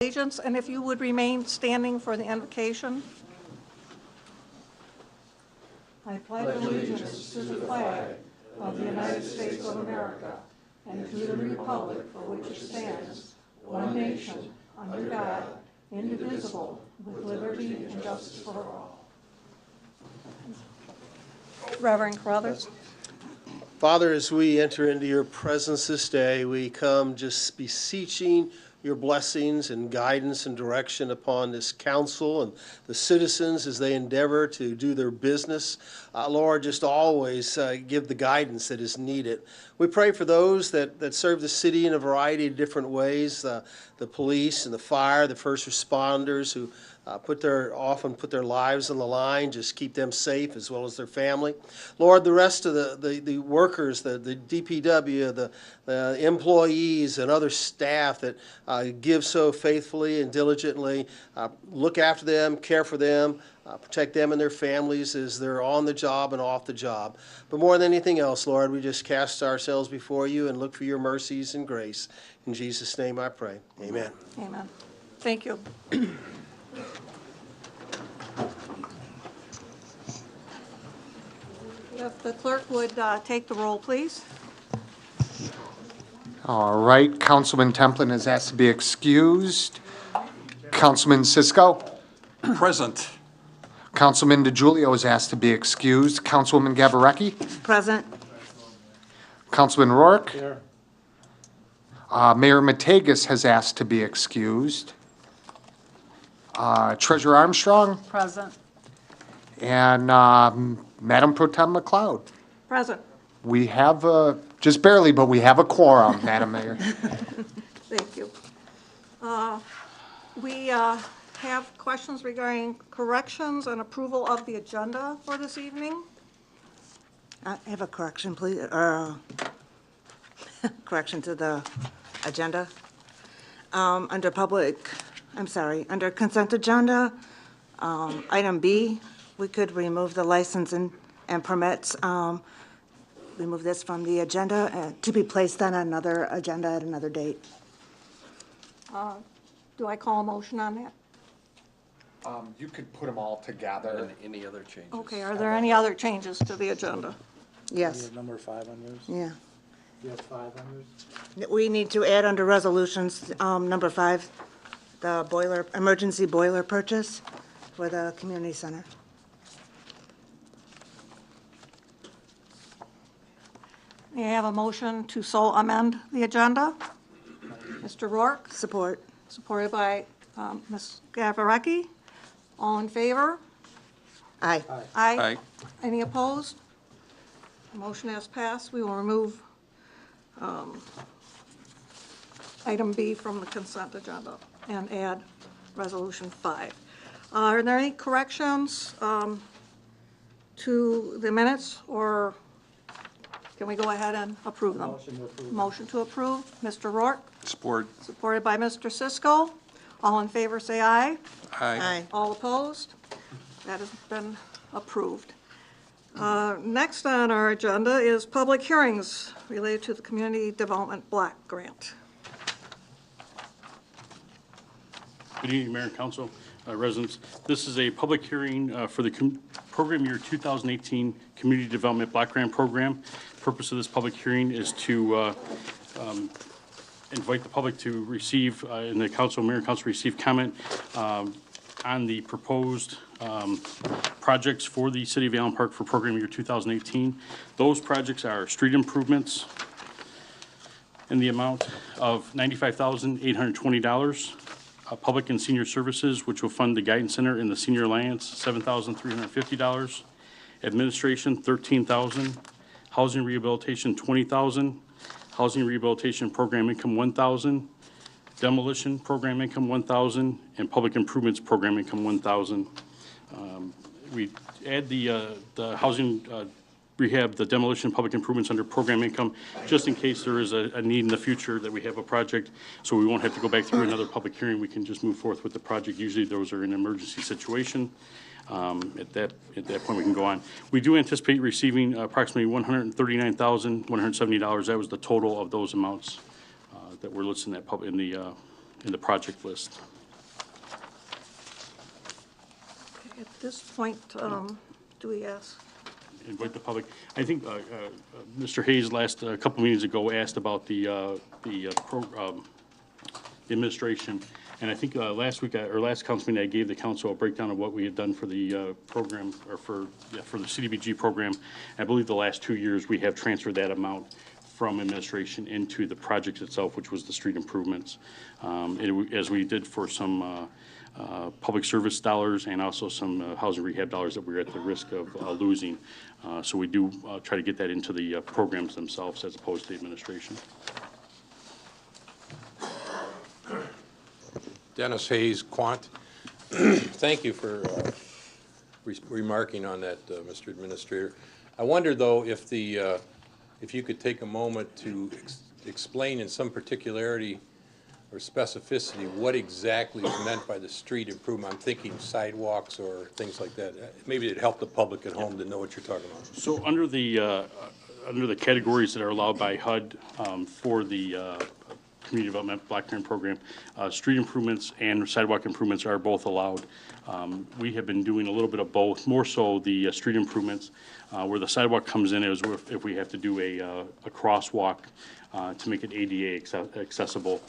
Agents, and if you would remain standing for the invocation. I pledge allegiance to the flag of the United States of America and to the republic for which it stands, one nation, under God, indivisible, with liberty and justice for all. Reverend Carruthers. Father, as we enter into your presence this day, we come just beseeching your blessings and guidance and direction upon this council and the citizens as they endeavor to do their business. Lord, just always give the guidance that is needed. We pray for those that serve the city in a variety of different ways, the police and the fire, the first responders who often put their lives on the line, just keep them safe as well as their family. Lord, the rest of the workers, the DPW, the employees and other staff that give so faithfully and diligently, look after them, care for them, protect them and their families as they're on the job and off the job. But more than anything else, Lord, we just cast ourselves before you and look for your mercies and grace. In Jesus' name I pray. Amen. Amen. Thank you. If the clerk would take the roll, please. All right, Councilman Templin is asked to be excused. Councilman Cisco? Present. Councilman DiGiulio is asked to be excused. Councilwoman Gabarecki? Present. Councilman Rourke? Here. Mayor Mategas has asked to be excused. Treasurer Armstrong? Present. And Madam Pro Tem McLeod. Present. We have, just barely, but we have a quorum, Madam Mayor. Thank you. We have questions regarding corrections and approval of the agenda for this evening. I have a correction, please. Correction to the agenda. Under consent agenda, item B, we could remove the license and permits. Remove this from the agenda to be placed on another agenda at another date. Do I call a motion on that? You could put them all together. Any other changes? Okay, are there any other changes to the agenda? You Yes, have number 5 on yours? yeah. You have 5 on yours? We need to add under resolutions, number 5, the emergency boiler purchase for the community center. May I have a motion to so amend the agenda? Mr. Rourke, Support. supported by Ms. Gavareki. All in favor? Aye. Aye. Any opposed? The motion has passed. We will remove item B from the consent agenda and add resolution 5. Are there any corrections to the minutes, or can we go ahead and approve them? Motion to approve. Motion to approve. Mr. Rourke, Support. supported by Mr. Cisco. All in favor, say aye. Aye. All opposed? That has been approved. Next on our agenda is public hearings related to the Community Development Block Grant. Good evening, Mayor and Council, residents. This is a public hearing for the program year 2018 Community Development Block Grant Program. Purpose of this public hearing is to invite the public to receive, and the council, Mayor and Council receive comment on the proposed projects for the City of Allen Park for program year 2018. Those projects are street improvements in the amount of $95,820. Public and senior services, which will fund the Guidance Center and the Senior Alliance, $7,350. Administration, $13,000. Housing rehabilitation, $20,000. Housing rehabilitation program income, $1,000. Demolition program income, $1,000. And public improvements program income, $1,000. We add the housing rehab, the demolition, public improvements under program income, just in case there is a need in the future that we have a project, so we won't have to go back through another public hearing. We can just move forth with the project. Usually those are an emergency situation. At that point, we can go on. We do anticipate receiving approximately $139,170. That was the total of those amounts that were listed in that in the project list. At this point, do we ask? Invite the public. I think Mr. Hayes last, a couple meetings ago, asked about the administration. And I think last week, or last council meeting, I gave the council a breakdown of what we had done for the program, or for the CDBG program. I believe the last 2 years, we have transferred that amount from administration into the project itself, which was the street improvements. As we did for some public service dollars and also some housing rehab dollars that we were at the risk of losing. So we do try to get that into the programs themselves as opposed to the administration. Dennis Hayes, Quant. Thank you for remarking on that, Mr. Administrator. I wonder, though, if you could take a moment to explain in some particularity or specificity what exactly is meant by the street improvement. I'm thinking sidewalks or things like that. Maybe it'd help the public at home to know what you're talking about. So under the categories that are allowed by HUD for the Community Development Block Grant Program, street improvements and sidewalk improvements are both allowed. We have been doing a little bit of both, more so the street improvements. Where the sidewalk comes in is if we have to do a crosswalk to make it ADA accessible,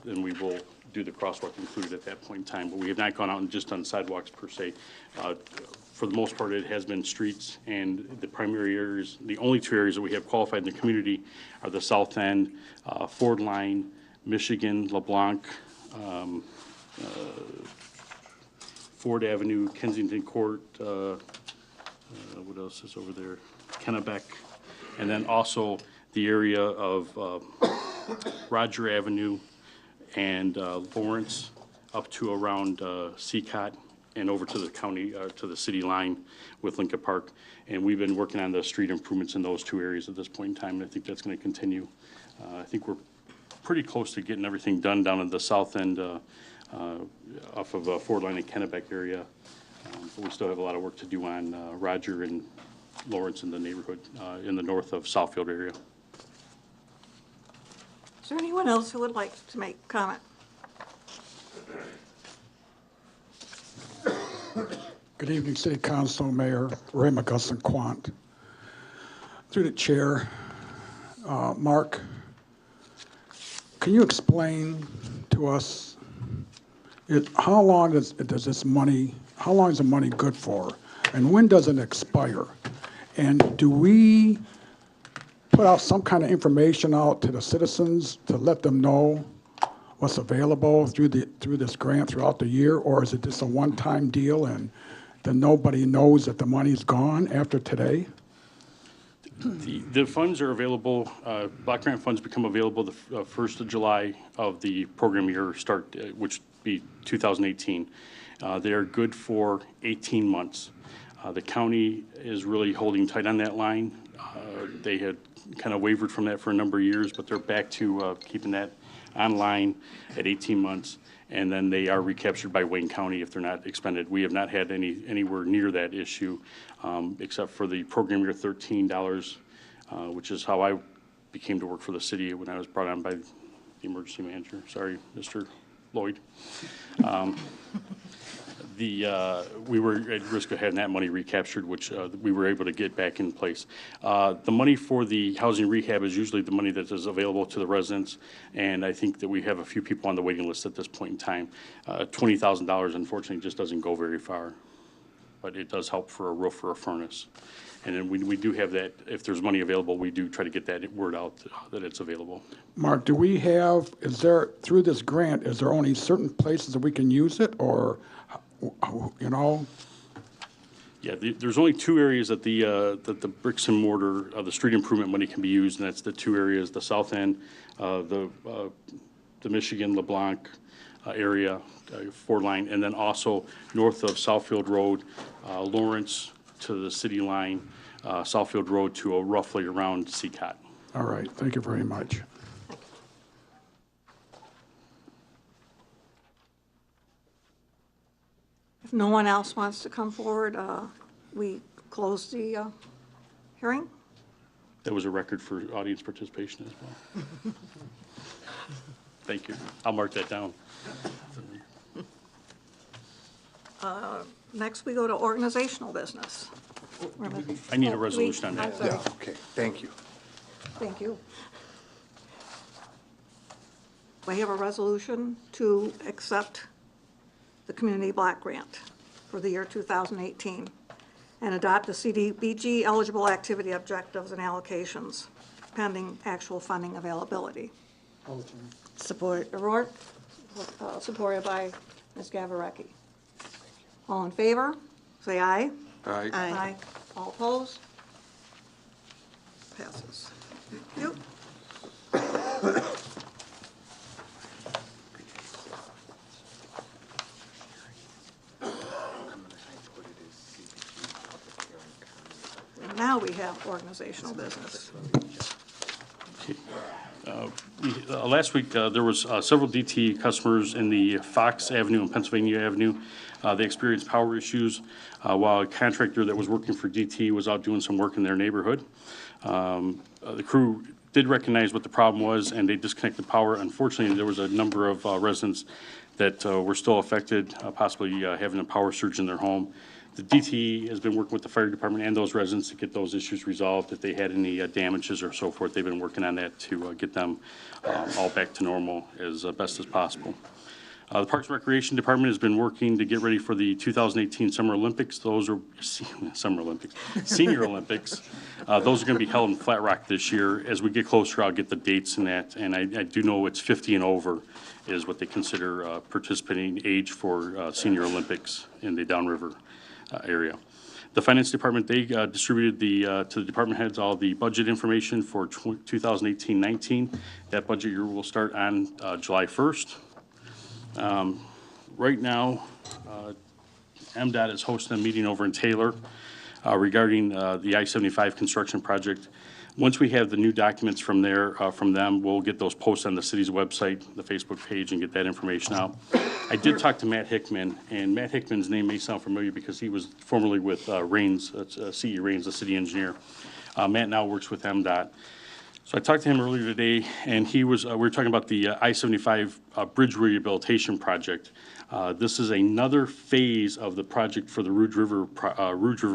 then we will do the crosswalk included at that point in time. But we have not gone out and just done sidewalks per se. For the most part, it has been streets, and the primary areas, the only 2 areas that we have qualified in the community are the South End, Ford Line, Michigan, LeBlanc, Ford Avenue, Kensington Court, what else is over there? Kennebec, and then also the area of Roger Avenue and Lawrence up to around Seacott and over to the county, to the city line with Lincoln Park. And we've been working on the street improvements in those 2 areas at this point in time, and I think that's going to continue. I think we're pretty close to getting everything done down at the south end off of Ford Line and Kennebec area. But we still have a lot of work to do on Roger and Lawrence in the neighborhood, in the north of Southfield area. Is there anyone else who would like to make comment? Good evening, City Council, Mayor Ray McGusson Quant. Through the chair, Mark, can you explain to us how long is the money good for, and when does it expire? And do we put out some kind of information out to the citizens to let them know what's available through this grant throughout the year, or is it just a one-time deal and then nobody knows that the money's gone after today? The funds are available, block grant funds become available the 1st of July of the program year start, which would be 2018. They are good for 18 months. The county is really holding tight on that line. They had kind of wavered from that for a number of years, but they're back to keeping that online at 18 months. And then they are recaptured by Wayne County if they're not expended. We have not had anywhere near that issue, except for the program year $13, which is how I became to work for the city when I was brought on by the emergency manager. Sorry, Mr. Lloyd. We were at risk of having that money recaptured, which we were able to get back in place. The money for the housing rehab is usually the money that is available to the residents, and I think that we have a few people on the waiting list at this point in time. $20,000, unfortunately, just doesn't go very far, but it does help for a roof or a furnace. And then we do have that, if there's money available, we do try to get that word out that it's available. Mark, through this grant, is there only certain places that we can use it, or, you know? Yeah, there's only 2 areas that the bricks and mortar, the street improvement money can be used, and that's the 2 areas, the south end, the Michigan, LeBlanc area, Ford Line, and then also north of Southfield Road, Lawrence to the city line, Southfield Road to roughly around Seacott. All right, thank you very much. If no one else wants to come forward, we close the hearing. That was a record for audience participation as well. Thank you. I'll mark that down. Next, we go to organizational business. I need a Oh, resolution on I'm that. sorry. Okay, thank you. Thank you. We have a resolution to accept the Community Block Grant for the year 2018 and adopt the CDBG eligible activity objectives and allocations pending actual funding availability. Motion. Support. O'Rourke, supported by Ms. Gavareki. All in favor, say aye. Aye. All opposed? Passes. Thank you. And now we have organizational business. Last week, there was several DTE customers in the Fox Avenue and Pennsylvania Avenue. They experienced power issues while a contractor that was working for DTE was out doing some work in their neighborhood. The crew did recognize what the problem was, and they disconnected power. Unfortunately, there was a number of residents that were still affected, possibly having a power surge in their home. The DTE has been working with the fire department and those residents to get those issues resolved. If they had any damages or so forth, they've been working on that to get them all back to normal as best as possible. The Parks and Recreation Department has been working to get ready for the 2018 Summer Olympics. Those are Summer Olympics, Senior Olympics. Those are going to be held in Flat Rock this year. As we get closer, I'll get the dates and that. And I do know it's 50 and over is what they consider participating age for Senior Olympics in the Downriver area. The Finance Department, they distributed to the department heads all the budget information for 2018-19. That budget year will start on July 1st. Right now, MDOT is hosting a meeting over in Taylor regarding the I-75 construction project. Once we have the new documents from them, we'll get those posted on the city's website, the Facebook page, and get that information out. I did talk to Matt Hickman, and Matt Hickman's name may sound familiar because he was formerly with Raines, C.E. Raines, the city engineer. Matt now works with MDOT. So I talked to him earlier today, and we were talking about the I-75 bridge rehabilitation project. This is another phase of the project for the Rouge River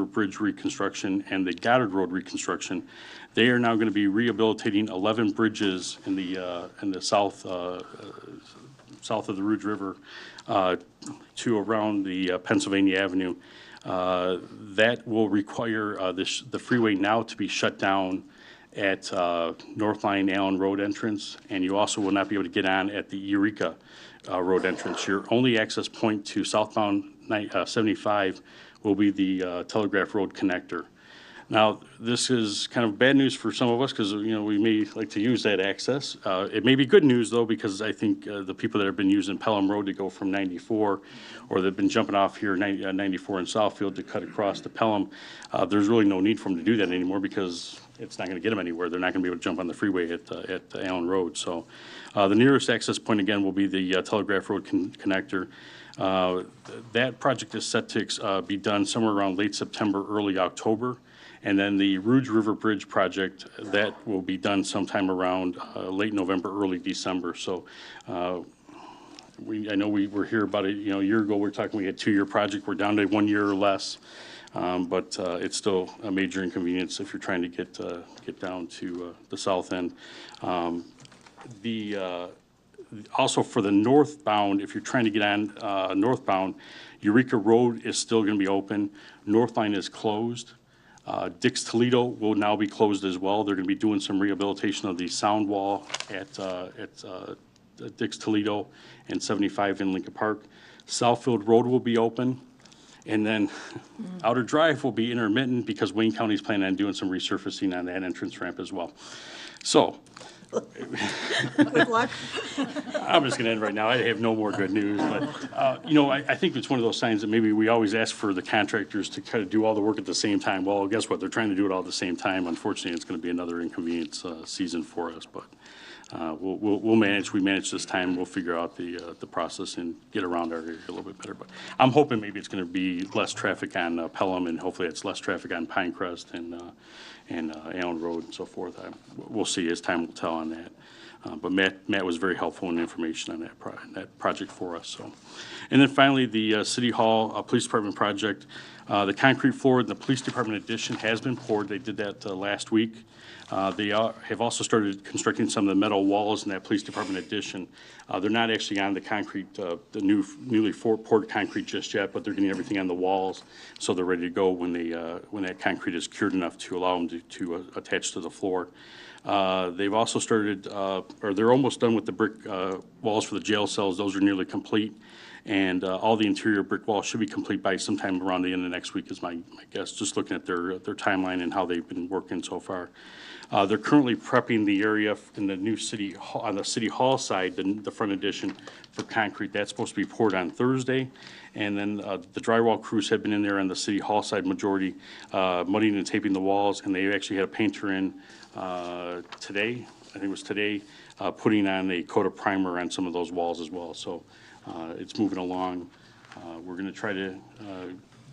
Bridge reconstruction and the Goddard Road reconstruction. They are now going to be rehabilitating 11 bridges in the south of the Rouge River to around the Pennsylvania Avenue. That will require the freeway now to be shut down at North Line Allen Road entrance, and you also will not be able to get on at the Eureka Road entrance. Your only access point to southbound 75 will be the Telegraph Road connector. Now, this is kind of bad news for some of us because, we may like to use that access. It may be good news, though, because I think the people that have been using Pelham Road to go from 94, or they've been jumping off here 94 in Southfield to cut across to Pelham, there's really no need for them to do that anymore because it's not going to get them anywhere. They're not going to be able to jump on the freeway at Allen Road. So the nearest access point, again, will be the Telegraph Road connector. That project is set to be done somewhere around late September, early October. And then the Rouge River Bridge project, that will be done sometime around late November, early December. So I know we were here about a year ago. We had a 2-year project. We're down to 1 year or less. But it's still a major inconvenience if you're trying to get down to the south end. Also for the northbound, if you're trying to get on northbound, Eureka Road is still going to be open. North Line is closed. Dix Toledo will now be closed as well. They're going to be doing some rehabilitation of the sound wall at Dix Toledo and 75 in Lincoln Park. Southfield Road will be open. And then Outer Drive will be intermittent because Wayne County is planning on doing some resurfacing on that entrance ramp as well. So Good luck. I'm just going to end right now. I have no more good news. But, I think it's one of those signs that maybe we always ask for the contractors to kind of do all the work at the same time. Well, guess what? They're trying to do it all at the same time. Unfortunately, it's going to be another inconvenience season for us. But we'll manage. We manage this time. We'll figure out the process and get around our area a little bit better. But I'm hoping maybe it's going to be less traffic on Pelham, and hopefully it's less traffic on Pinecrest and Allen Road and so forth. We'll see as time will tell on that. But Matt was very helpful in information on that project for us, so. And then finally, the City Hall Police Department project. The concrete floor in the Police Department addition has been poured. They did that last week. They have also started constructing some of the metal walls in that Police Department addition. They're not actually on the concrete, the newly poured concrete just yet, but they're getting everything on the walls, so they're ready to go when that concrete is cured enough to allow them to attach to the floor. They've also started, or they're almost done with the brick walls for the jail cells. Those are nearly complete. And all the interior brick walls should be complete by sometime around the end of next week is my guess, just looking at their timeline and how they've been working so far. They're currently prepping the area in the new City Hall, on the City Hall side, the front addition for concrete. That's supposed to be poured on Thursday. And then the drywall crews have been in there on the City Hall side majority, mudding and taping the walls. And they actually had a painter in today, I think it was today, putting on a coat of primer on some of those walls as well. So it's moving along. We're going to try to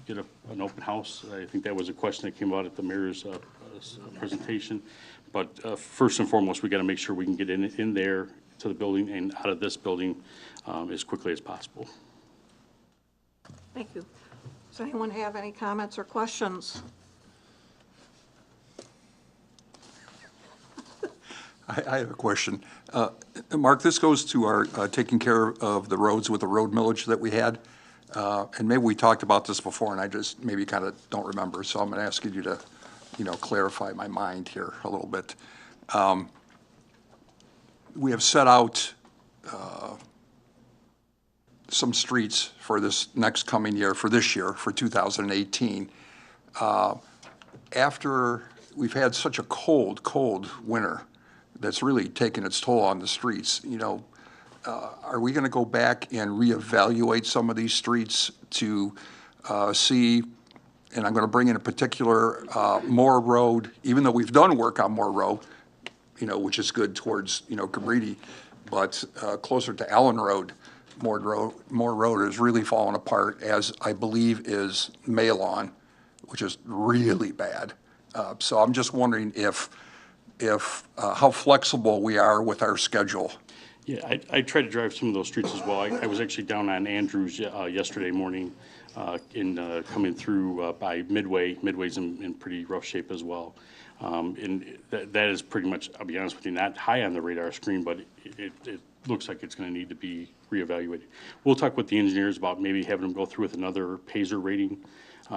get an open house. I think that was a question that came out at the mayor's presentation. But first and foremost, we got to make sure we can get in there to the building and out of this building as quickly as possible. Thank you. Does anyone have any comments or questions? I have a question. Mark, this goes to our taking care of the roads with the road millage that we had. And maybe we talked about this before and I just maybe kind of don't remember. So I'm going to ask you to, clarify my mind here a little bit. We have set out some streets for this next coming year, for this year, for 2018. After we've had such a cold winter, that's really taken its toll on the streets. Are we going to go back and reevaluate some of these streets to see, and I'm going to bring in a particular Moore Road, even though we've done work on Moore Road, which is good towards, Cabrini, but closer to Allen Road, Moore Road is really falling apart, as I believe is Maylon, which is really bad. So I'm just wondering if how flexible we are with our schedule. Yeah, I tried to drive some of those streets as well. I was actually down on Andrews yesterday morning coming through by Midway. Midway's in pretty rough shape as well. And that is pretty much, I'll be honest with you, not high on the radar screen, but it looks like it's going to need to be reevaluated. We'll talk with the engineers about maybe having them go through with another PASER rating.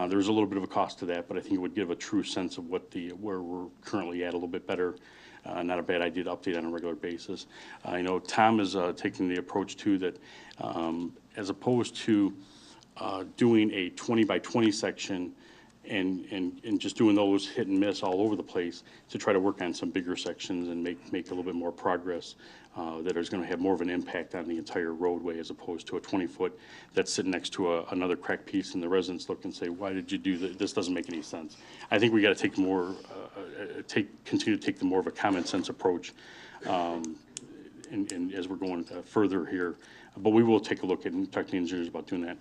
There's a little bit of a cost to that, but I think it would give a true sense of where we're currently at a little bit better. Not a bad idea to update on a regular basis. I know Tom is taking the approach too that as opposed to doing a 20 by 20 section and just doing those hit and miss all over the place, to try to work on some bigger sections and make a little bit more progress that is going to have more of an impact on the entire roadway, as opposed to a 20-foot that's sitting next to another cracked piece, and the residents look and say, why did you do that? This doesn't make any sense. I think we got to take more, continue to take the more of a common sense approach and as we're going further here. But we will take a look at and talk to the engineers about doing that.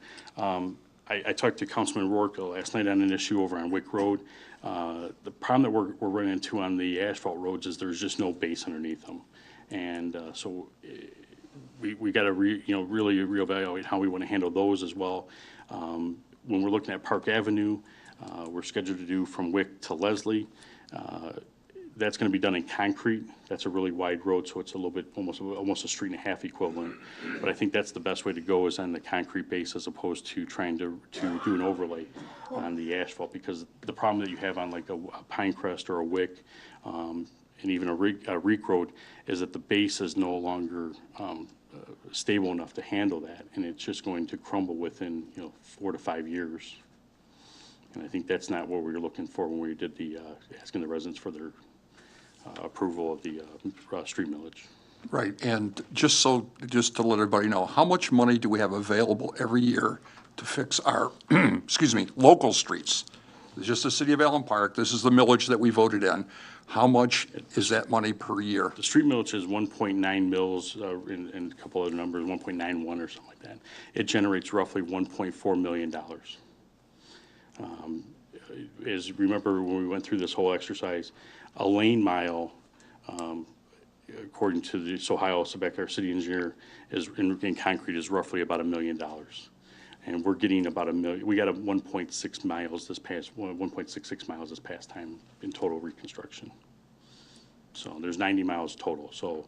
I talked to Councilman Rourke last night on an issue over on Wick Road. The problem that we're running into on the asphalt roads is there's just no base underneath them. And so we got to really reevaluate how we want to handle those as well. When we're looking at Park Avenue, we're scheduled to do from Wick to Leslie. That's going to be done in concrete. That's a really wide road, so it's a little bit almost a street and a half equivalent. But I think that's the best way to go, is on the concrete base, as opposed to trying to do an overlay on the asphalt, because the problem that you have on like a Pinecrest or a Wick and even a Reek Road is that the base is no longer stable enough to handle that, and it's just going to crumble within 4 to 5 years. And I think that's not what we were looking for when we did the asking the residents for their approval of the street millage. Right, and just to let everybody know, how much money do we have available every year to fix our, excuse me, local streets? It's just the city of Allen Park. This is the millage that we voted in. How much is that money per year? The street millage is 1.9 mils, and a couple other numbers, 1.91 or something like that. It generates roughly $1.4 million. As remember when we went through this whole exercise, a lane mile according to the Ohio Sebeck, our city engineer, is in concrete is roughly about $1 million. And we're getting about $1 million. We got a 1.6 miles this past, 1.66 miles this past time in total reconstruction. So there's 90 miles total. So,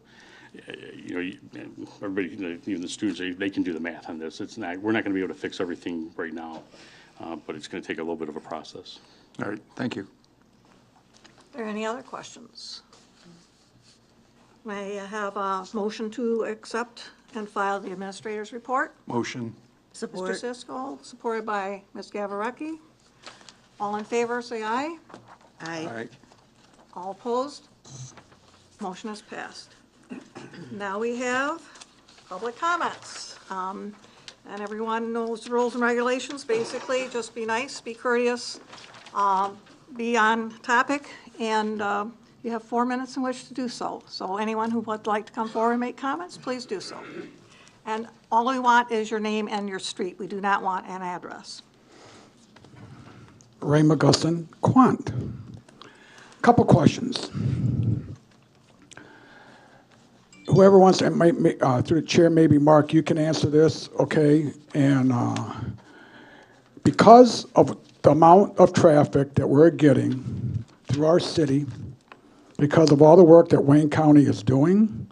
everybody, even the students, they can do the math on this. It's not, we're not going to be able to fix everything right now, but it's going to take a little bit of a process. All right, thank you. Are there any other questions? May I have a motion to accept and file the administrator's report? Motion. Support. Mr. Cisco, supported by Ms. Gavarecki. All in favor, say aye. Aye. All right. All opposed? Motion is passed. Now we have public comments. And everyone knows the rules and regulations. Basically, just be nice, be courteous, be on topic, and you have 4 minutes in which to do so. So anyone who would like to come forward and make comments, please do so. And all we want is your name and your street. We do not want an address. Ray McGusson, Quant. Couple questions. Whoever wants to, through the chair, maybe Mark, you can answer this, okay? And because of the amount of traffic that we're getting through our city, because of all the work that Wayne County is doing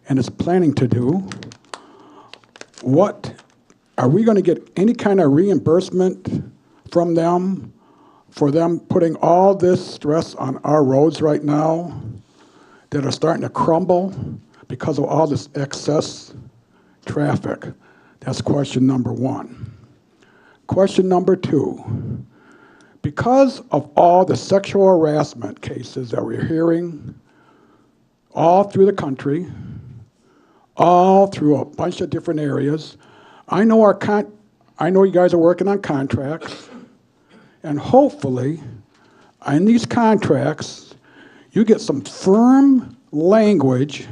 and is planning to do, what, are we going to get any kind of reimbursement from them for them putting all this stress on our roads right now that are starting to crumble because of all this excess traffic? That's question number one. Question number two, because of all the sexual harassment cases that we're hearing all through the country, all through a bunch of different areas, I know you guys are working on contracts, and hopefully in these contracts you get some firm language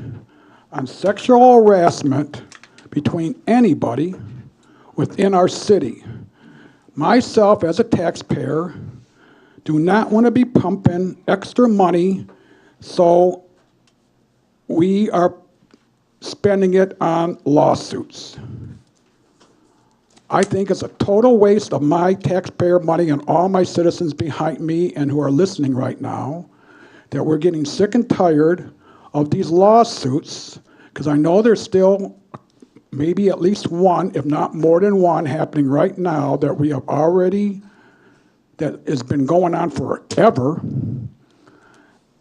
on sexual harassment between anybody within our city. Myself, as a taxpayer, do not want to be pumping extra money, so we are spending it on lawsuits. I think it's a total waste of my taxpayer money and all my citizens behind me and who are listening right now, that we're getting sick and tired of these lawsuits, because I know there's still maybe at least one, if not more than one, happening right now that we have already, that has been going on forever.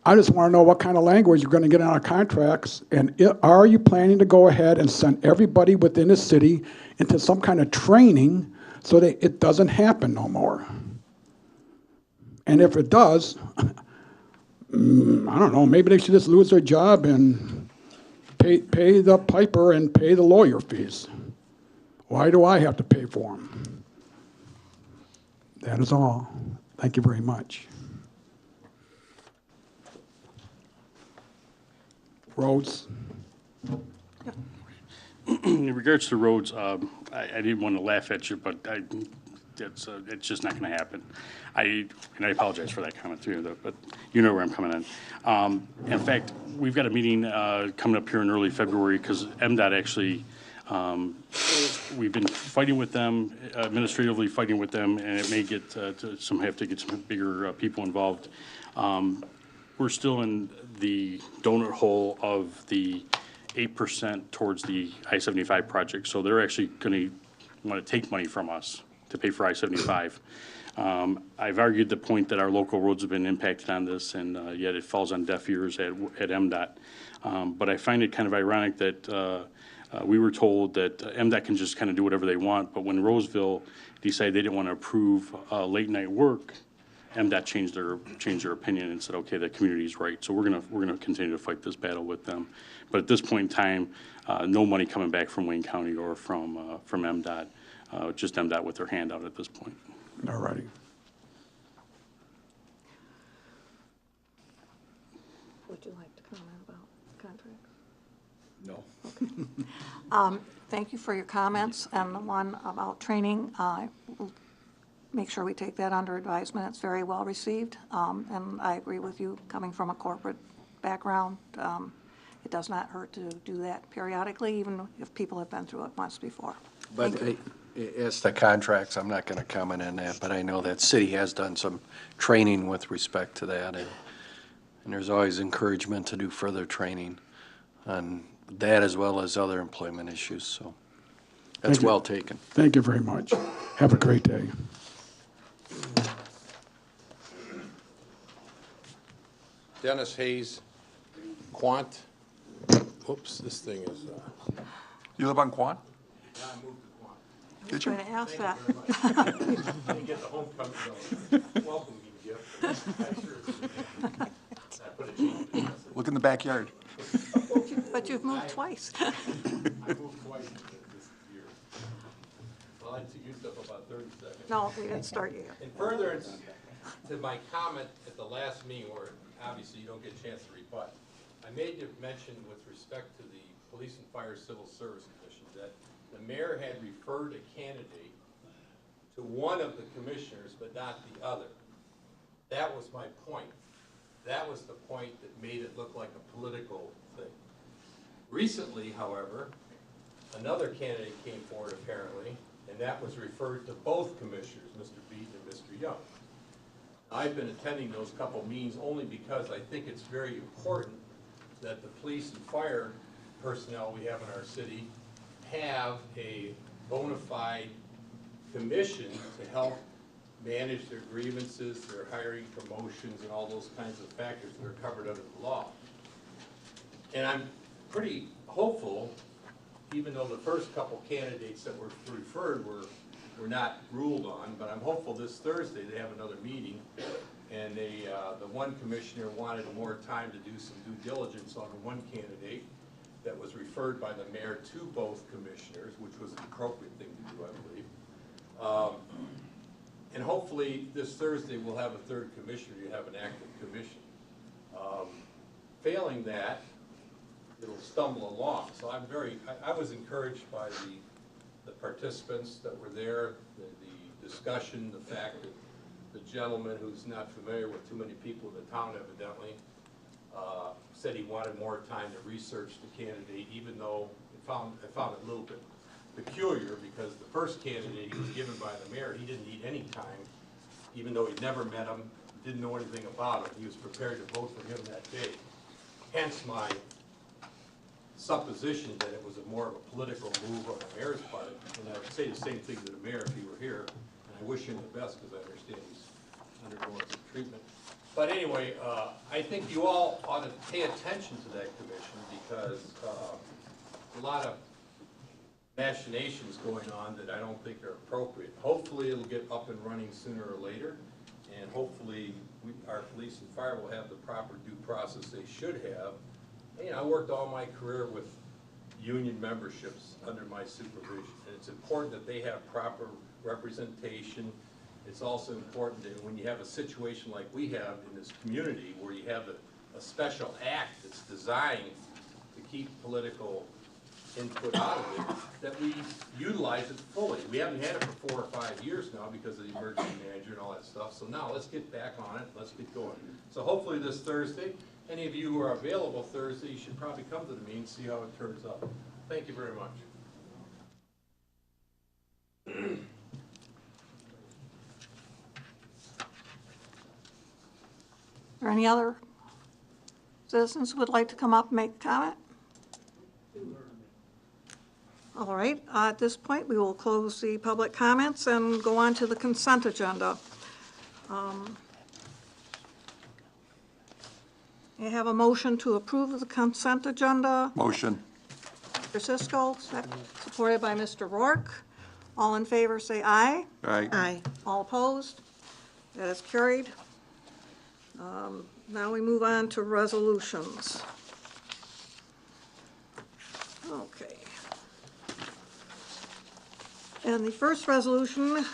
I just want to know what kind of language you're going to get on our contracts, and are you planning to go ahead and send everybody within the city into some kind of training so that it doesn't happen no more? And if it does, I don't know, maybe they should just lose their job and pay the piper and pay the lawyer fees. Why do I have to pay for them? That is all. Thank you very much. Roads. In regards to roads, I didn't want to laugh at you, but it's just not going to happen. And I apologize for that comment too, but you know where I'm coming in. In fact, we've got a meeting coming up here in early February because MDOT actually, we've been fighting with them, administratively fighting with them, and it may get have to get some bigger people involved. We're still in the donut hole of the 8% towards the I-75 project. So they're actually going to want to take money from us to pay for I-75. I've argued the point that our local roads have been impacted on this, and yet it falls on deaf ears at MDOT. But I find it kind of ironic that we were told that MDOT can just kind of do whatever they want, but when Roseville decided they didn't want to approve late night work, MDOT changed their opinion and said, okay, the community's right. So we're gonna continue to fight this battle with them. But at this point in time, no money coming back from Wayne County or from MDOT, just MDOT with their hand out at this point. All righty. Would you like to comment about contracts? No. Okay. Thank you for your comments, and the one about training, we'll make sure we take that under advisement. It's very well received, and I agree with you, coming from a corporate background. it does not hurt to do that periodically, even if people have been through it once before. But as to contracts, I'm not going to comment on that, but I know that city has done some training with respect to that, and there's always encouragement to do further training on that as well as other employment issues, so that's Thank you. well taken. Thank you very much. Have a great day. Dennis Hayes, Quant. Oops, this thing is, You live on Quan? I moved to Quant. I was going to ask that. I didn't get the homecoming welcoming gift. I sure did. I put a change in it. Look in the backyard. But you've moved twice. I moved twice this year. Well, I used up about 30 seconds. No, we didn't start yet. In furtherance to my comment at the last meeting, where obviously you don't get a chance to rebut, I made the mention with respect to the Police and Fire Civil Service Commission that the mayor had referred a candidate to one of the commissioners, but not the other. That was my point. That was the point that made it look like a political thing. Recently, however, another candidate came forward apparently, and that was referred to both commissioners, Mr. Beaton and Mr. Young. I've been attending those couple meetings only because I think it's very important that the police and fire personnel we have in our city have a bona fide commission to help manage their grievances, their hiring, promotions, and all those kinds of factors that are covered under the law. And I'm pretty hopeful, even though the first couple candidates that were referred were not ruled on, but I'm hopeful this Thursday they have another meeting, and the one commissioner wanted more time to do some due diligence on one candidate that was referred by the mayor to both commissioners, which was the appropriate thing to do, I believe. And hopefully this Thursday we'll have a third commissioner, you have an active commission. Failing that, it'll stumble along. So I was encouraged by the participants that were there, the discussion, the fact that the gentleman who's not familiar with too many people in the town evidently said he wanted more time to research the candidate, even though I found it a little bit peculiar because the first candidate he was given by the mayor, he didn't need any time, even though he'd never met him, didn't know anything about him. He was prepared to vote for him that day. Hence my supposition that it was more of a political move on the mayor's part, and I would say the same thing to the mayor if he were here, and I wish him the best because I understand he's undergoing some treatment. But anyway, I think you all ought to pay attention to that commission because a lot of machinations going on that I don't think are appropriate. Hopefully it'll get up and running sooner or later, and hopefully our police and fire will have the proper due process they should have. You know, I worked all my career with union memberships under my supervision, and it's important that they have proper representation. It's also important that when you have a situation like we have in this community where you have a special act that's designed to keep political input out of it, that we utilize it fully. We haven't had it for 4 or 5 years now because of the emergency manager and all that stuff. So now let's get back on it. Let's get going. So hopefully this Thursday, any of you who are available Thursday, you should probably come to the meeting and see how it turns out. Thank you very much. Are any other citizens who would like to come up and make a comment? All right, at this point, we will close the public comments and go on to the consent agenda. You have a motion to approve the consent agenda. Motion. Mr. Cisco, supported by Mr. Rourke. All in favor, say aye. Aye. Aye. All opposed? That is carried. Now we move on to resolutions. Okay. And the first resolution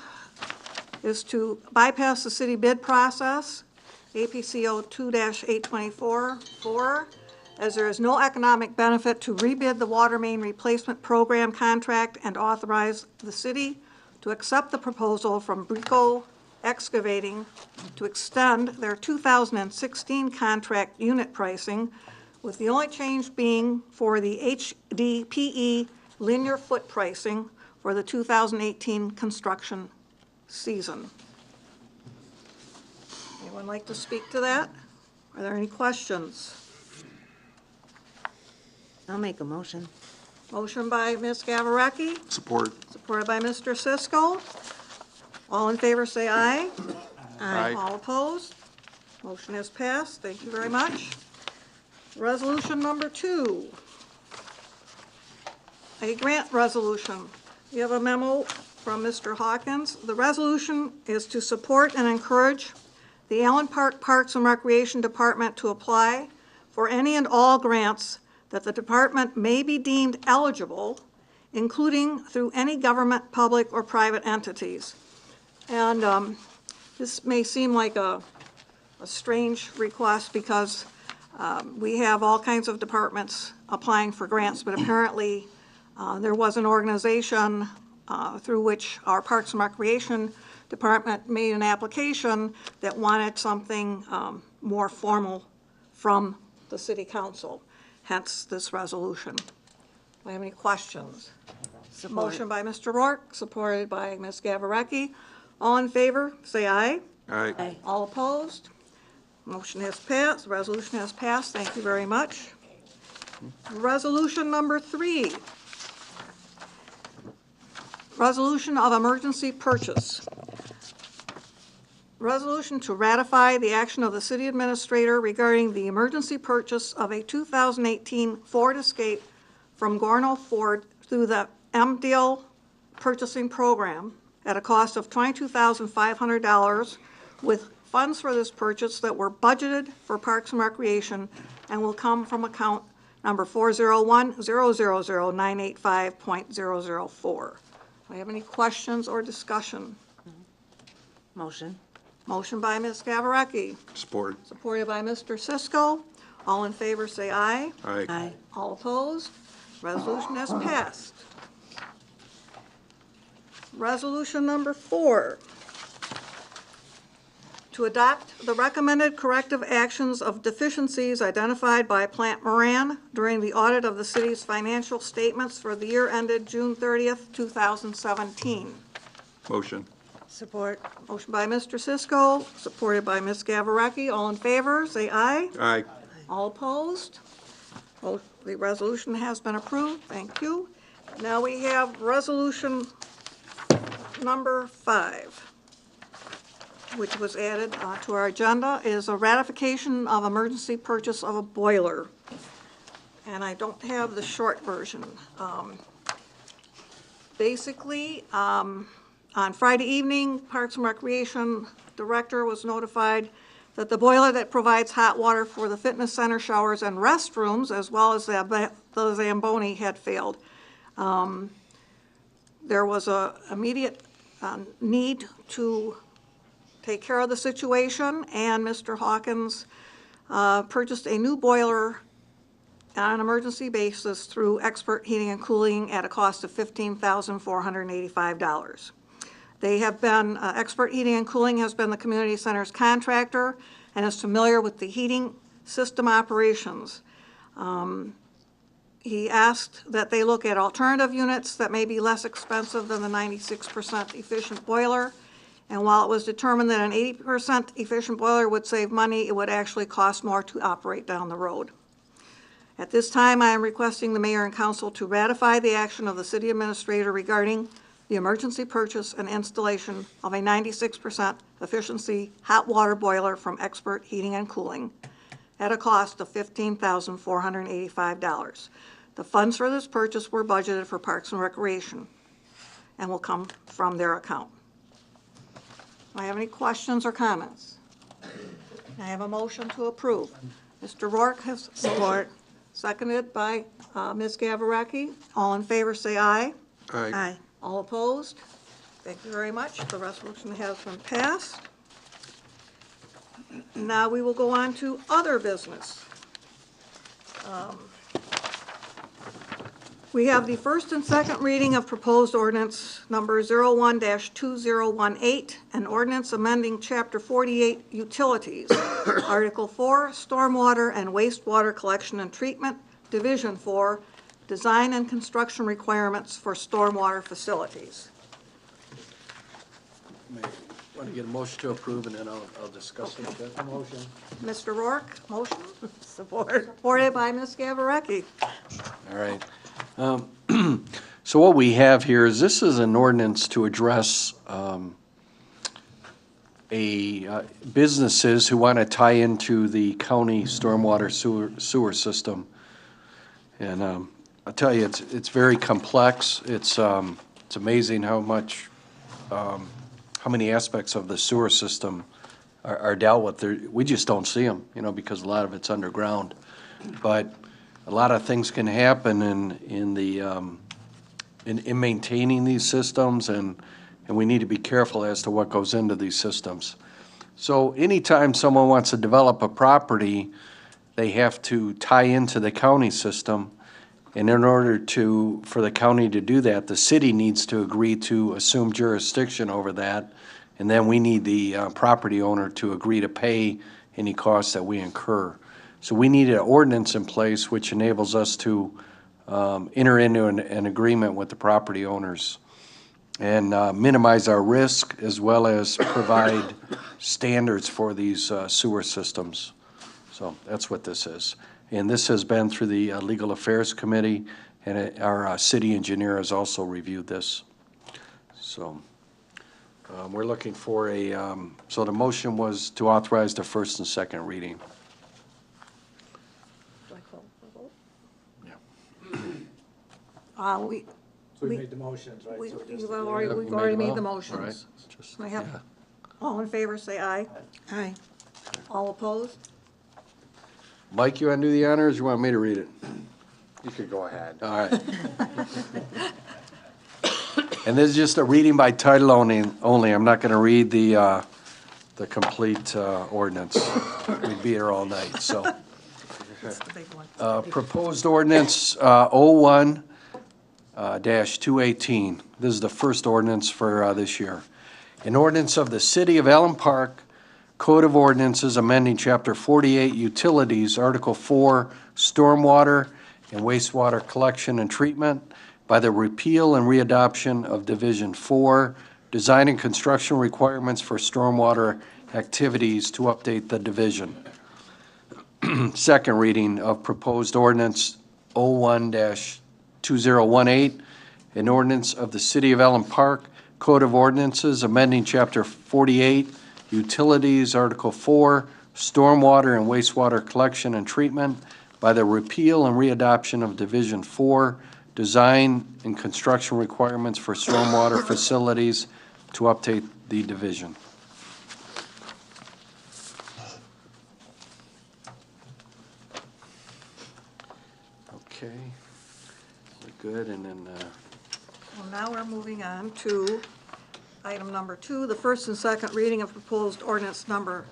is to bypass the city bid process, APCO 2-824-4, as there is no economic benefit to rebid the water main replacement program contract and authorize the city to accept the proposal from Brico Excavating to extend their 2016 contract unit pricing, with the only change being for the HDPE linear foot pricing for the 2018 construction season. Anyone like to speak to that? Are there any questions? I'll make a motion. Motion by Ms. Gavareki, Support. supported by Mr. Cisco. All in favor, say aye. Aye. All opposed? Motion has passed. Thank you very much. Resolution number 2. A grant resolution. We have a memo from Mr. Hawkins. The resolution is to support and encourage the Allen Park Parks and Recreation Department to apply for any and all grants that the department may be deemed eligible, including through any government, public, or private entities. And this may seem like a strange request because we have all kinds of departments applying for grants, but apparently there was an organization through which our Parks and Recreation Department made an application that wanted something more formal from the City Council, hence this resolution. Do I have any questions? Motion by Mr. Rourke, supported by Ms. Gavareki. All in favor, say aye. Aye. Aye. All opposed? Motion has passed, the resolution has passed, thank you very much. Resolution number 3. Resolution of emergency purchase. Resolution to ratify the action of the city administrator regarding the emergency purchase of a 2018 Ford Escape from Gorno Ford through the MDL purchasing program at a cost of $22,500 with funds for this purchase that were budgeted for Parks and Recreation and will come from account number 401-000-985.004. Do I have any questions or discussion? Motion. Motion by Ms. Gavareki, Support. supported by Mr. Cisco. All in favor, say aye. Aye. Aye. All opposed? Resolution has passed. Resolution number 4. To adopt the recommended corrective actions of deficiencies identified by Plant Moran during the audit of the city's financial statements for the year ended June 30th, 2017. Motion. Support. Motion by Mr. Cisco, supported by Ms. Gavareki. All in favor, say aye. Aye. All opposed? The resolution has been approved. Thank you. Now we have resolution number 5, which was added to our agenda, is a ratification of emergency purchase of a boiler. And I don't have the short version. Basically, on Friday evening, Parks and Recreation Director was notified that the boiler that provides hot water for the fitness center showers and restrooms, as well as the Zamboni, had failed. There was an immediate need to take care of the situation, and Mr. Hawkins purchased a new boiler on an emergency basis through Expert Heating and Cooling at a cost of $15,485. They have been, Expert Heating and Cooling has been the community center's contractor and is familiar with the heating system operations. He asked that they look at alternative units that may be less expensive than the 96% efficient boiler. And while it was determined that an 80% efficient boiler would save money, it would actually cost more to operate down the road. At this time, I am requesting the mayor and council to ratify the action of the city administrator regarding the emergency purchase and installation of a 96% efficiency hot water boiler from Expert Heating and Cooling at a cost of $15,485. The funds for this purchase were budgeted for Parks and Recreation and will come from their account. Do I have any questions or comments? I have a motion to approve. Mr. Rourke has support. Seconded by Ms. Gavareki. All in favor, say aye. Aye. Aye. All opposed? Thank you very much. The resolution has been passed. Now we will go on to other business. We have the first and second reading of proposed ordinance number 01-2018, an ordinance amending Chapter 48 Utilities, Article 4, Stormwater and Wastewater Collection and Treatment, Division 4, Design and Construction Requirements for Stormwater Facilities. Want to get a motion to approve, and then I'll discuss it a bit. Motion. Mr. Rourke, motion. Supported by Ms. Gavarecki. All right. So what we have here is, this is an ordinance to address businesses who want to tie into the county stormwater sewer system. And I'll tell you, it's very complex. It's amazing how many aspects of the sewer system are dealt with. We just don't see them, because a lot of it's underground. But a lot of things can happen in maintaining these systems, and we need to be careful as to what goes into these systems. So anytime someone wants to develop a property, they have to tie into the county system. And in order for the county to do that, the city needs to agree to assume jurisdiction over that. And then we need the property owner to agree to pay any costs that we incur. So we need an ordinance in place which enables us to enter into an agreement with the property owners and minimize our risk, as well as provide standards for these sewer systems. So that's what this is. And this has been through the Legal Affairs Committee, and our city engineer has also reviewed this. So we're looking for so the motion was to authorize the first and second reading. We So we made the motions, right? We- So just- We've already made the motions. Just, Can I have, yeah. all in favor, say aye. Aye. All opposed? Mike, you want to do the honors, or you want me to read it? You could go ahead. All right. And this is just a reading by title only. I'm not going to read the complete ordinance. We'd be here all night, so. That's the big one. Proposed ordinance 01-218. This is the first ordinance for this year. An ordinance of the City of Allen Park, Code of Ordinances, amending Chapter 48 Utilities, Article 4, Stormwater and Wastewater Collection and Treatment, by the repeal and readoption of Division 4, Design and Construction Requirements for Stormwater Activities, to update the division. Second reading of proposed ordinance 01-2018, an ordinance of the City of Allen Park, Code of Ordinances, amending Chapter 48, Utilities, Article 4, Stormwater and Wastewater Collection and Treatment, by the repeal and readoption of Division 4, Design and Construction Requirements for Stormwater Facilities, to update the division. Okay, we're good, and then, Well, now we're moving on to item number 2, the first and second reading of proposed ordinance number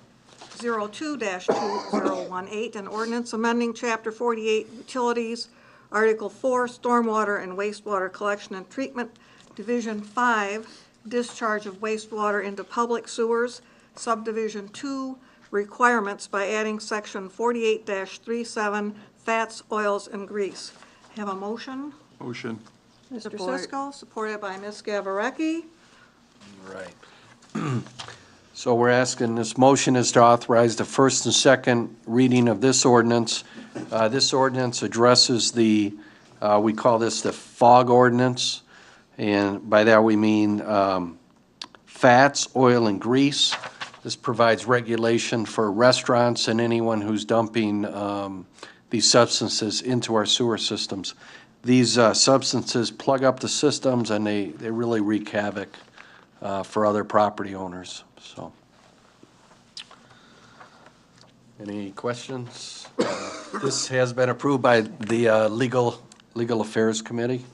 02-2018, an ordinance amending Chapter 48 Utilities, Article 4, Stormwater and Wastewater Collection and Treatment, Division 5, Discharge of Wastewater into Public Sewers, Subdivision 2, Requirements, by adding Section 48-37, Fats, Oils, and Grease. Have a motion? Motion. Mr. Support. Cisco, supported by Ms. Gavarecki. right. So we're asking, this motion is to authorize the first and second reading of this ordinance. This ordinance addresses we call this the fog ordinance, and by that we mean fats, oil, and grease. This provides regulation for restaurants and anyone who's dumping these substances into our sewer systems. These substances plug up the systems, and they really wreak havoc for other property owners. So, any questions? This has been approved by the Legal Affairs Committee.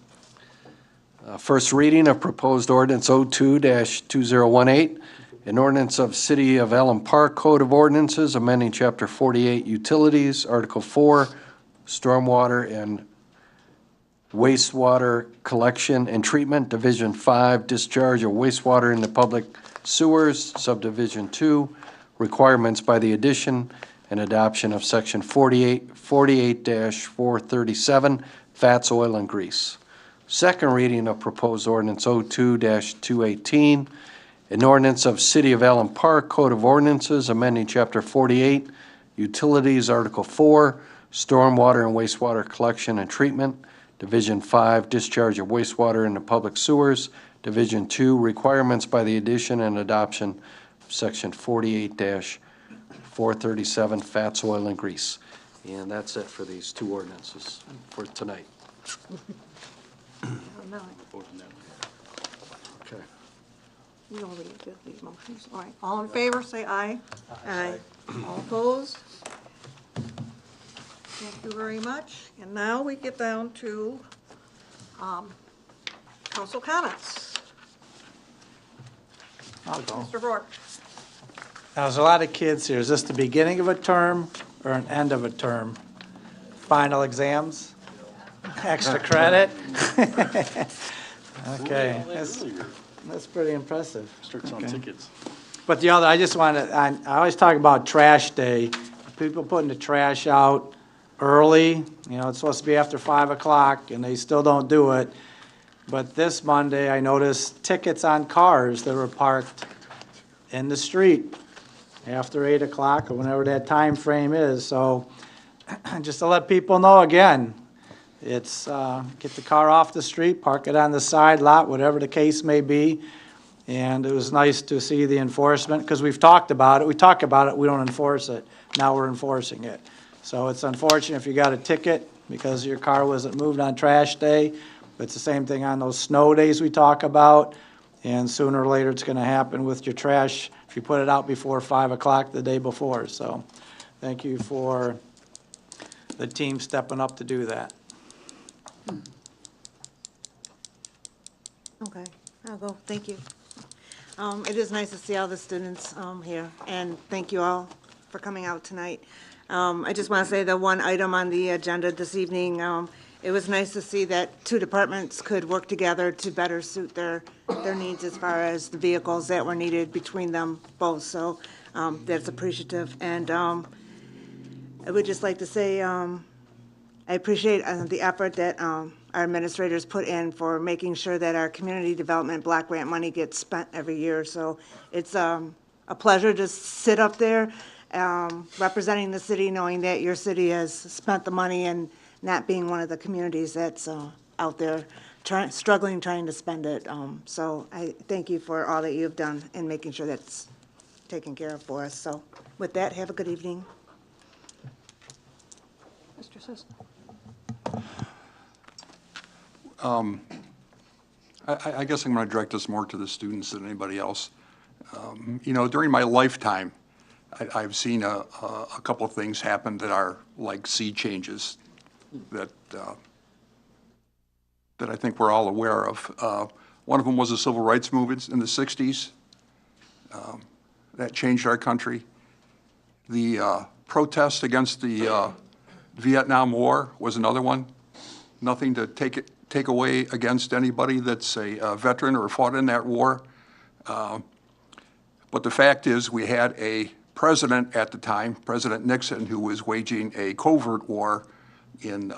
First reading of proposed ordinance 02-2018, an ordinance of City of Allen Park Code of Ordinances, amending Chapter 48 Utilities, Article 4, Stormwater and wastewater collection and treatment, Division 5, discharge of wastewater into public sewers, Subdivision 2, requirements by the addition and adoption of Section 48-437, fats, oil, and grease. Second reading of proposed ordinance 02-218, an ordinance of City of Allen Park Code of Ordinances amending Chapter 48, Utilities, Article 4, Stormwater and Wastewater Collection and Treatment, Division 5, discharge of wastewater into public sewers, Division 2, requirements by the addition and adoption of Section 48-437, fats, oil, and grease. And that's it for these two ordinances for tonight. Okay. You already did these motions. All right, all in favor, say aye. Aye. All opposed? Thank you very much. And now we get down to council comments. I'll go. Mr. Rourke. Now, there's a lot of kids here. Is this the beginning of a term or an end of a term? Final exams? Extra credit? Okay, that's pretty impressive. Starts on Okay. tickets. But the other, I just want to, I always talk about trash day. People putting the trash out early, you know, it's supposed to be after 5 o'clock, and they still don't do it. But this Monday, I noticed tickets on cars that were parked in the street after 8 o'clock or whenever that time frame is. So just to let people know again, it's get the car off the street, park it on the side lot, whatever the case may be. And it was nice to see the enforcement, because we've talked about it. We talk about it, we don't enforce it. Now we're enforcing it. So it's unfortunate if you got a ticket because your car wasn't moved on trash day. But it's the same thing on those snow days we talk about. And sooner or later, it's going to happen with your trash if you put it out before 5 o'clock the day before. So thank you for the team stepping up to do that. Okay, I'll go. Thank you. It is nice to see all the students here, and thank you all for coming out tonight. I just want to say the one item on the agenda this evening, it was nice to see that two departments could work together to better suit their needs as far as the vehicles that were needed between them both. So that's appreciative. And I would just like to say I appreciate the effort that our administrators put in for making sure that our community development block grant money gets spent every year. So it's a pleasure to sit up there representing the city, knowing that your city has spent the money and not being one of the communities that's out there struggling, trying to spend it. So I thank you for all that you've done in making sure that's taken care of for us. So with that, have a good evening. Mr. Sisson. I guess I'm going to direct this more to the students than anybody else. You know, during my lifetime, I've seen a couple of things happen that are like sea changes that I think we're all aware of. One of them was the civil rights movement in the 60s. That changed our country. The protest against the Vietnam War was another one. Nothing to take away against anybody that's a veteran or fought in that war. But the fact is, we had a president at the time, President Nixon, who was waging a covert war in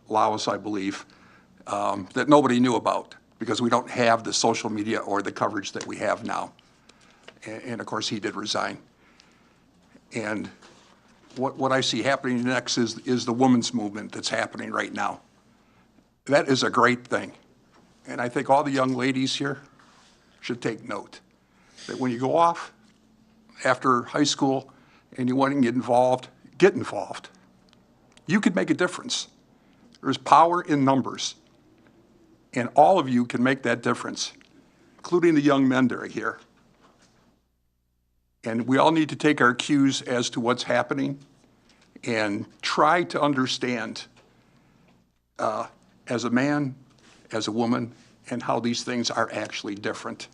Laos, I believe, that nobody knew about because we don't have the social media or the coverage that we have now. And of course, he did resign. And what I see happening next is the women's movement that's happening right now. That is a great thing. And I think all the young ladies here should take note that when you go off after high school and you want to get involved, get involved. You could make a difference. There's power in numbers. And all of you can make that difference, including the young men that are here. And we all need to take our cues as to what's happening and try to understand as a man, as a woman, and how these things are actually different.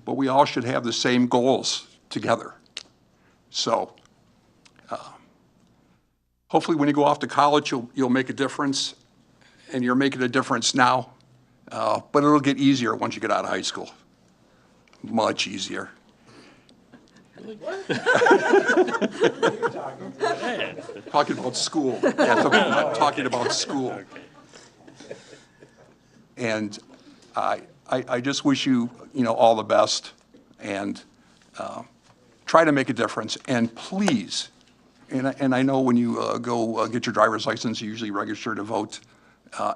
But we all should have the same goals together. So hopefully when you go off to college, you'll make a difference. and you're making a difference now, but it'll get easier once you get out of high school. Much easier. Talking about school. Yeah, I'm talking about school. And I just wish you, all the best, and try to make a difference. And please, and I know when you go get your driver's license, you usually register to vote.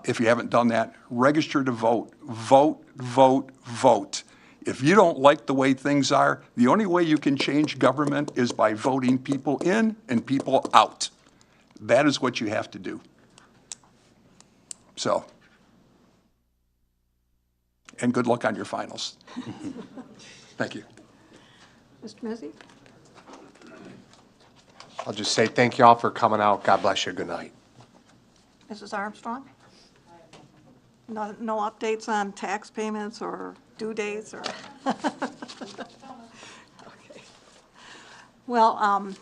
If you haven't done that, register to vote. Vote, vote, vote. If you don't like the way things are, the only way you can change government is by voting people in and people out. That is what you have to do. So, and good luck on your finals. Thank you. Mr. Mizzi? I'll just say thank you all for coming out. God bless you. Good night. Mrs. Armstrong? No updates on tax payments or due dates or? Okay. Well,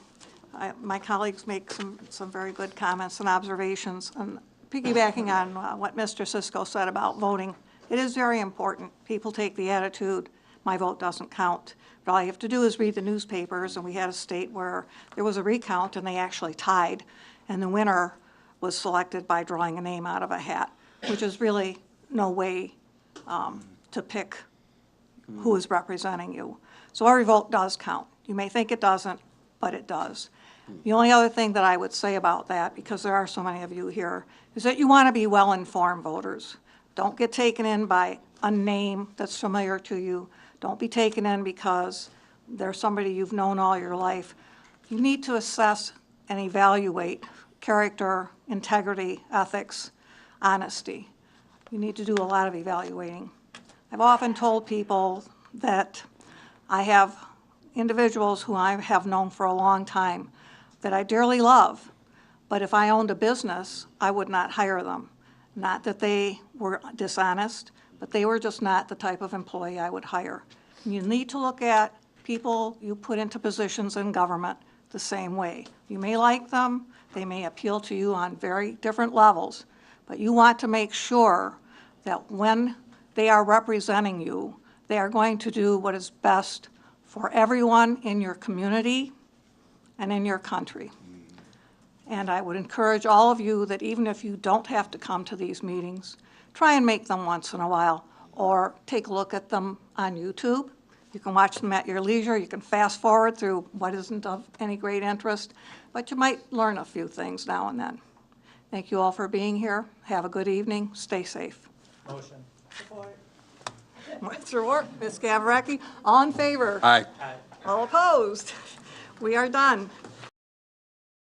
my colleagues make some very good comments and observations. And piggybacking on what Mr. Cisco said about voting, it is very important. People take the attitude, my vote doesn't count. But all you have to do is read the newspapers, and we had a state where there was a recount and they actually tied, and the winner was selected by drawing a name out of a hat, which is really no way to pick who is representing you. So every vote does count. You may think it doesn't, but it does. The only other thing that I would say about that, because there are so many of you here, is that you want to be well-informed voters. Don't get taken in by a name that's familiar to you. Don't be taken in because there's somebody you've known all your life. You need to assess and evaluate character, integrity, ethics, honesty. You need to do a lot of evaluating. I've often told people that I have individuals who I have known for a long time that I dearly love, but if I owned a business, I would not hire them. Not that they were dishonest, but they were just not the type of employee I would hire. You need to look at people you put into positions in government the same way. You may like them, they may appeal to you on very different levels, but you want to make sure that when they are representing you, they are going to do what is best for everyone in your community and in your country. And I would encourage all of you that even if you don't have to come to these meetings, try and make them once in a while, or take a look at them on YouTube. You can watch them at your leisure. You can fast forward through what isn't of any great interest, but you might learn a few things now and then. Thank you all for being here. Have a good evening. Stay safe. Motion. Mr. Ward, Ms. Gavarecki, all in favor? Aye. All opposed? We are done.